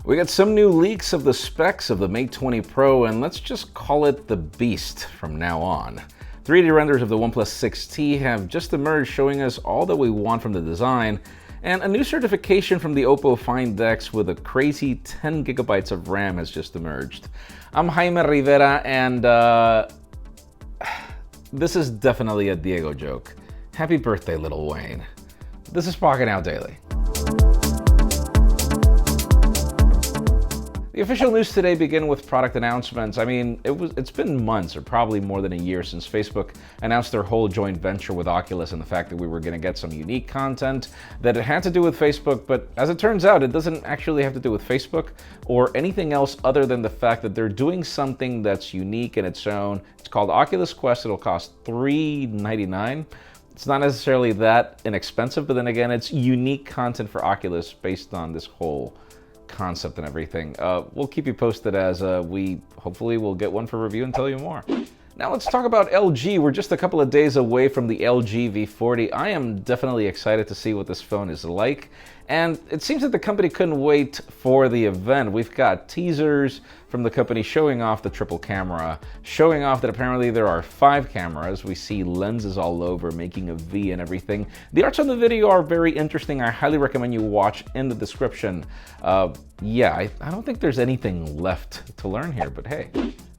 We got some new leaks of the specs of the Mate 20 Pro, and let's just call it the Beast from now on. 3D renders of the OnePlus 6T have just emerged, showing us all that we want from the design, and a new certification from the OPPO Find X with a crazy 10 gigabytes of RAM has just emerged. I'm Jaime Rivera, and this is definitely a Diego joke. Happy birthday, Lil Wayne. This is Pocketnow Daily. The official news today begin with product announcements. I mean, it's been months, or probably more than a year, since Facebook announced their whole joint venture with Oculus and the fact that we were going to get some unique content that it had to do with Facebook, but as it turns out, it doesn't actually have to do with Facebook or anything else other than the fact that they're doing something that's unique in its own. It's called Oculus Quest. It'll cost $399. It's not necessarily that inexpensive, but then again, it's unique content for Oculus based on this whole concept and everything. We'll keep you posted as we hopefully will get one for review and tell you more. Now let's talk about LG. We're just a couple of days away from the LG V40. I am definitely excited to see what this phone is like, and it seems that the company couldn't wait for the event. We've got teasers from the company showing off the triple camera, showing off that apparently there are 5 cameras. We see lenses all over, making a V and everything. The arts on the video are very interesting. I highly recommend you watch in the description. Yeah, I don't think there's anything left to learn here, but hey.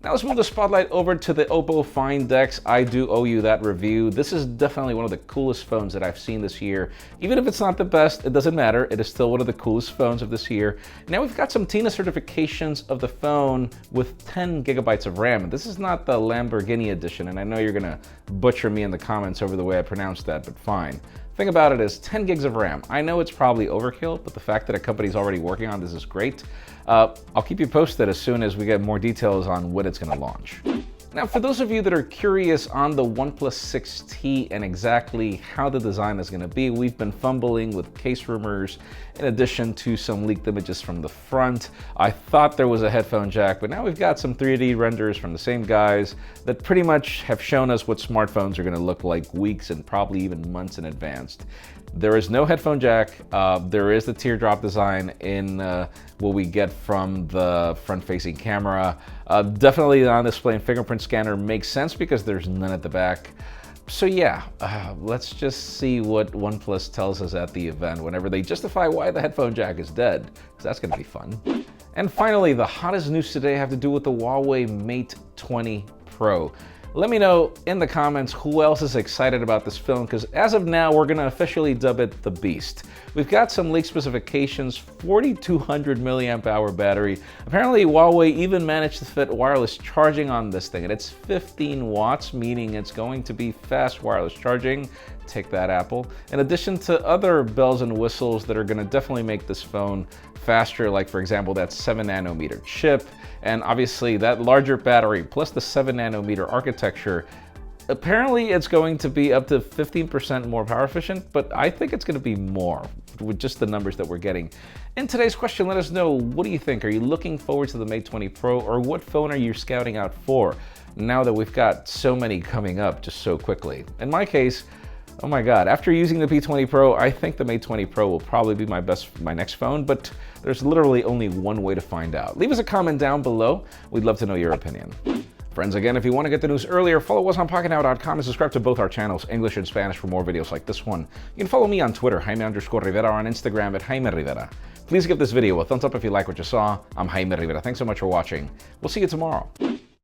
Now let's move the spotlight over to the OPPO Find X. I do owe you that review. This is definitely one of the coolest phones that I've seen this year. Even if it's not the best, it doesn't matter. It is still one of the coolest phones of this year. Now we've got some TENAA certifications of the phone with 10 gigabytes of RAM. This is not the Lamborghini edition, and I know you're gonna butcher me in the comments over the way I pronounce that, but fine. Thing about it is 10 gigs of RAM. I know it's probably overkill, but the fact that a company's already working on this is great. I'll keep you posted as soon as we get more details on when it's gonna launch. Now, for those of you that are curious on the OnePlus 6T and exactly how the design is gonna be, we've been fumbling with case rumors in addition to some leaked images from the front. I thought there was a headphone jack, but now we've got some 3D renders from the same guys that pretty much have shown us what smartphones are gonna look like weeks and probably even months in advance. There is no headphone jack. There is the teardrop design in what we get from the front-facing camera. Definitely the on-display and fingerprint scanner makes sense because there's none at the back. So yeah, let's just see what OnePlus tells us at the event whenever they justify why the headphone jack is dead, because that's gonna be fun. And finally, the hottest news today have to do with the Huawei Mate 20 Pro. Let me know in the comments who else is excited about this phone, because as of now, we're going to officially dub it the Beast. We've got some leaked specifications, 4,200 milliamp hour battery. Apparently, Huawei even managed to fit wireless charging on this thing, and it's 15 watts, meaning it's going to be fast wireless charging. Take that, Apple. In addition to other bells and whistles that are going to definitely make this phone faster, like for example that 7 nanometer chip, and obviously that larger battery plus the 7 nanometer architecture. Apparently it's going to be up to 15% more power efficient, but I think it's going to be more with just the numbers that we're getting. In today's question, let us know, what do you think? Are you looking forward to the Mate 20 Pro, or what phone are you scouting out for now that we've got so many coming up just so quickly? In my case, oh my God, after using the P20 Pro, I think the Mate 20 Pro will probably be my next phone, but there's literally only one way to find out. Leave us a comment down below. We'd love to know your opinion. Friends, again, if you want to get the news earlier, follow us on Pocketnow.com and subscribe to both our channels, English and Spanish, for more videos like this one. You can follow me on Twitter, Jaime_Rivera, or on Instagram at Jaime Rivera. Please give this video a thumbs up if you like what you saw. I'm Jaime Rivera. Thanks so much for watching. We'll see you tomorrow.